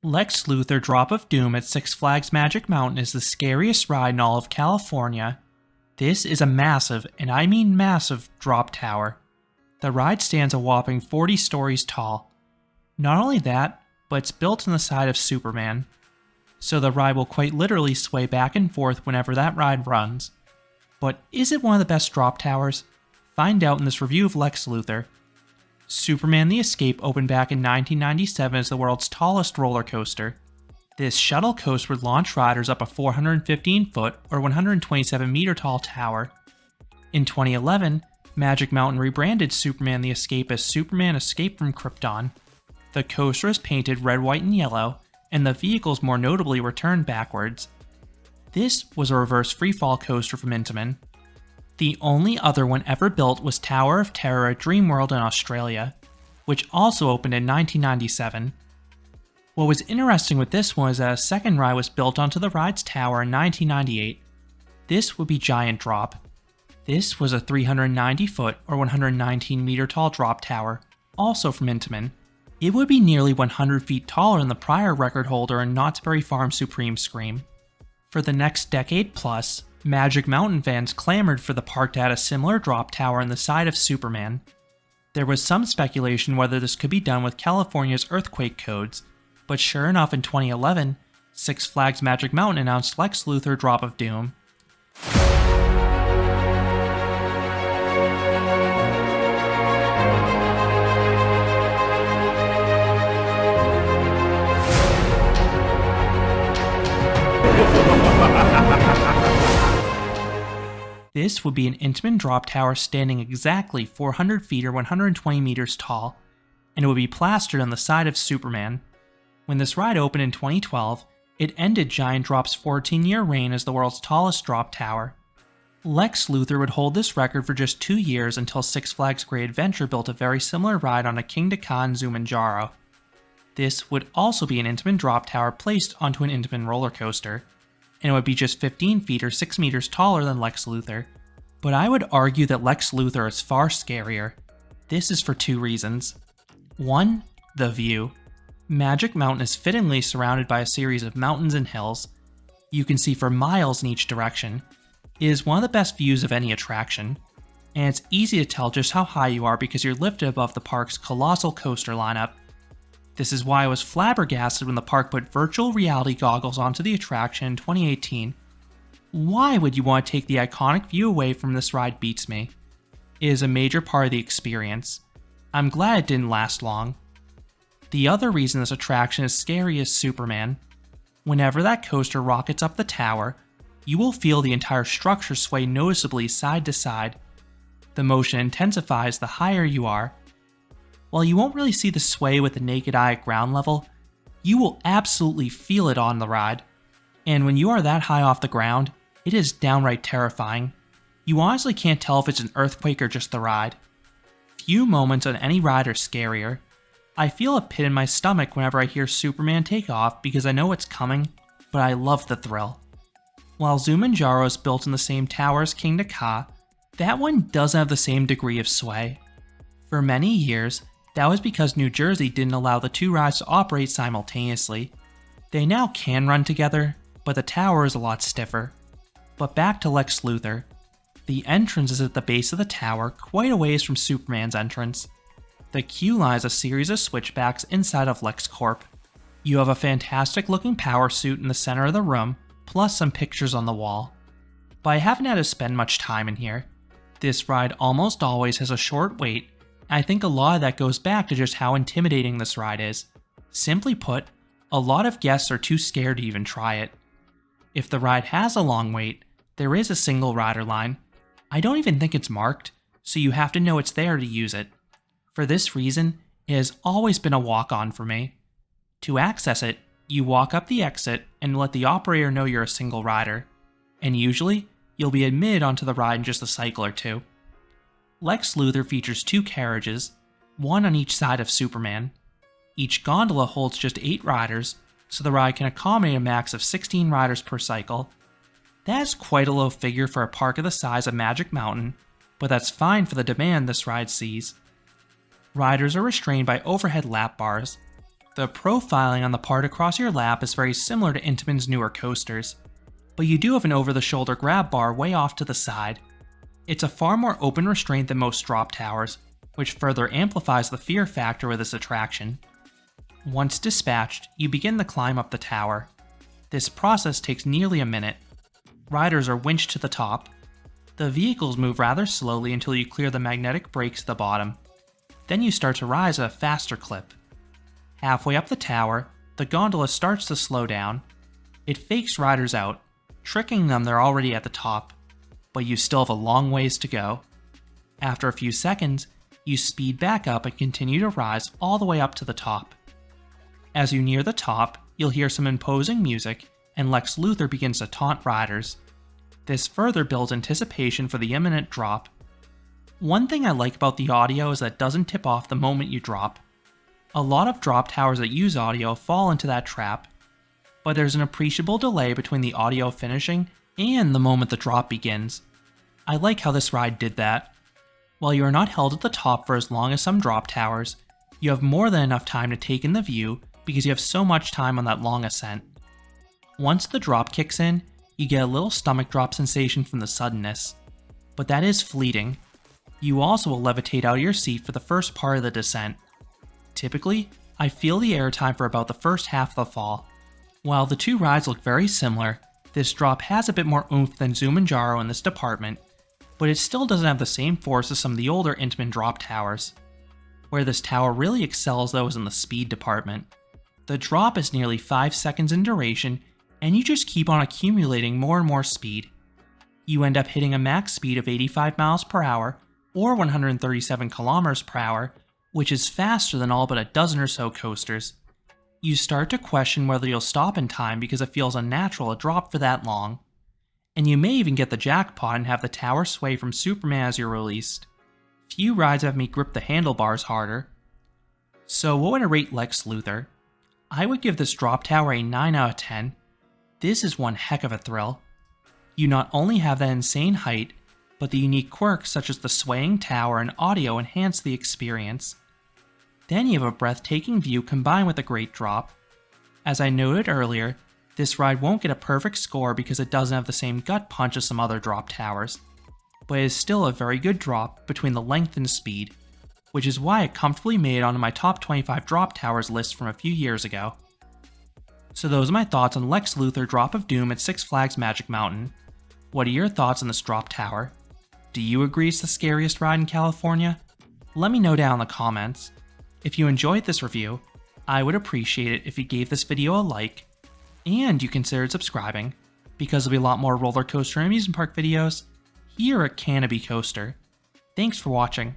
Lex Luthor Drop of Doom at Six Flags Magic Mountain is the scariest ride in all of California. This is a massive, and I mean massive, drop tower. The ride stands a whopping 40 stories tall. Not only that, but it's built on the side of Superman. So the ride will quite literally sway back and forth whenever that ride runs. But is it one of the best drop towers? Find out in this review of Lex Luthor. Superman the Escape opened back in 1997 as the world's tallest roller coaster. This shuttle coaster would launch riders up a 415-foot or 127-meter tall tower. In 2011, Magic Mountain rebranded Superman the Escape as Superman Escape from Krypton. The coaster is painted red, white, and yellow, and the vehicles more notably were turned backwards. This was a reverse freefall coaster from Intamin. The only other one ever built was Tower of Terror at Dreamworld in Australia, which also opened in 1997. What was interesting with this one is that a second ride was built onto the ride's tower in 1998. This would be Giant Drop. This was a 390-foot or 119-meter tall drop tower, also from Intamin. It would be nearly 100 feet taller than the prior record holder in Knott's Berry Farm Supreme Scream. For the next decade plus, Magic Mountain fans clamored for the park to add a similar drop tower on the side of Superman. There was some speculation whether this could be done with California's earthquake codes, but sure enough in 2011, Six Flags Magic Mountain announced Lex Luthor Drop of Doom. This would be an Intamin drop tower standing exactly 400 feet or 120 meters tall, and it would be plastered on the side of Superman. When this ride opened in 2012, it ended Giant Drop's 14-year reign as the world's tallest drop tower. Lex Luthor would hold this record for just 2 years until Six Flags Great Adventure built a very similar ride on a King Khan Zumanjaro. This would also be an Intamin drop tower placed onto an Intamin roller coaster, and it would be just 15 feet or 6 meters taller than Lex Luthor. But I would argue that Lex Luthor is far scarier. This is for 2 reasons. 1. The view. Magic Mountain is fittingly surrounded by a series of mountains and hills. You can see for miles in each direction. It is one of the best views of any attraction, and it's easy to tell just how high you are because you're lifted above the park's colossal coaster lineup. This is why I was flabbergasted when the park put virtual reality goggles onto the attraction in 2018. Why would you want to take the iconic view away from this ride beats me. It is a major part of the experience. I'm glad it didn't last long. The other reason this attraction is scary is Superman. Whenever that coaster rockets up the tower, you will feel the entire structure sway noticeably side to side. The motion intensifies the higher you are. While you won't really see the sway with the naked eye at ground level, you will absolutely feel it on the ride. And when you are that high off the ground, it is downright terrifying. You honestly can't tell if it's an earthquake or just the ride. Few moments on any ride are scarier. I feel a pit in my stomach whenever I hear Superman take off because I know it's coming, but I love the thrill. While Zumanjaro is built in the same tower as King Ka, that one doesn't have the same degree of sway. For many years, that was because New Jersey didn't allow the 2 rides to operate simultaneously. They now can run together, but the tower is a lot stiffer. But back to Lex Luthor. The entrance is at the base of the tower, quite a ways from Superman's entrance. The queue line is a series of switchbacks inside of LexCorp. You have a fantastic looking power suit in the center of the room, plus some pictures on the wall. But I haven't had to spend much time in here. This ride almost always has a short wait, and I think a lot of that goes back to just how intimidating this ride is. Simply put, a lot of guests are too scared to even try it. If the ride has a long wait, there is a single rider line. I don't even think it's marked, so you have to know it's there to use it. For this reason, it has always been a walk-on for me. To access it, you walk up the exit and let the operator know you're a single rider, and usually, you'll be admitted onto the ride in just a cycle or 2. Lex Luthor features 2 carriages, one on each side of Superman. Each gondola holds just 8 riders, so the ride can accommodate a max of 16 riders per cycle. That is quite a low figure for a park of the size of Magic Mountain, but that's fine for the demand this ride sees. Riders are restrained by overhead lap bars. The profiling on the part across your lap is very similar to Intamin's newer coasters, but you do have an over-the-shoulder grab bar way off to the side. It's a far more open restraint than most drop towers, which further amplifies the fear factor with this attraction. Once dispatched, you begin the climb up the tower. This process takes nearly a minute. Riders are winched to the top. The vehicles move rather slowly until you clear the magnetic brakes at the bottom. Then you start to rise at a faster clip. Halfway up the tower, the gondola starts to slow down. It fakes riders out, tricking them they're already at the top, but you still have a long ways to go. After a few seconds, you speed back up and continue to rise all the way up to the top. As you near the top, you'll hear some imposing music, and Lex Luthor begins to taunt riders. This further builds anticipation for the imminent drop. One thing I like about the audio is that it doesn't tip off the moment you drop. A lot of drop towers that use audio fall into that trap, but there's an appreciable delay between the audio finishing and the moment the drop begins. I like how this ride did that. While you are not held at the top for as long as some drop towers, you have more than enough time to take in the view because you have so much time on that long ascent. Once the drop kicks in, you get a little stomach drop sensation from the suddenness, but that is fleeting. You also will levitate out of your seat for the first part of the descent. Typically, I feel the airtime for about the first half of the fall. While the two rides look very similar, this drop has a bit more oomph than Zumanjaro in this department, but it still doesn't have the same force as some of the older Intamin drop towers. Where this tower really excels though is in the speed department. The drop is nearly 5 seconds in duration, and you just keep on accumulating more and more speed. You end up hitting a max speed of 85 miles per hour, or 137 kilometers per hour, which is faster than all but a dozen or so coasters. You start to question whether you'll stop in time because it feels unnatural to drop for that long. And you may even get the jackpot and have the tower sway from Superman as you're released. Few rides have me grip the handlebars harder. So what would I rate Lex Luthor? I would give this drop tower a 9 out of 10. This is one heck of a thrill. You not only have that insane height, but the unique quirks such as the swaying tower and audio enhance the experience. Then you have a breathtaking view combined with a great drop. As I noted earlier, this ride won't get a perfect score because it doesn't have the same gut punch as some other drop towers, but it is still a very good drop between the length and speed, which is why it comfortably made it onto my top 25 drop towers list from a few years ago. So those are my thoughts on Lex Luthor Drop of Doom at Six Flags Magic Mountain. What are your thoughts on this drop tower? Do you agree it's the scariest ride in California? Let me know down in the comments. If you enjoyed this review, I would appreciate it if you gave this video a like, and you considered subscribing, because there'll be a lot more roller coaster and amusement park videos here at Canopy Coaster. Thanks for watching.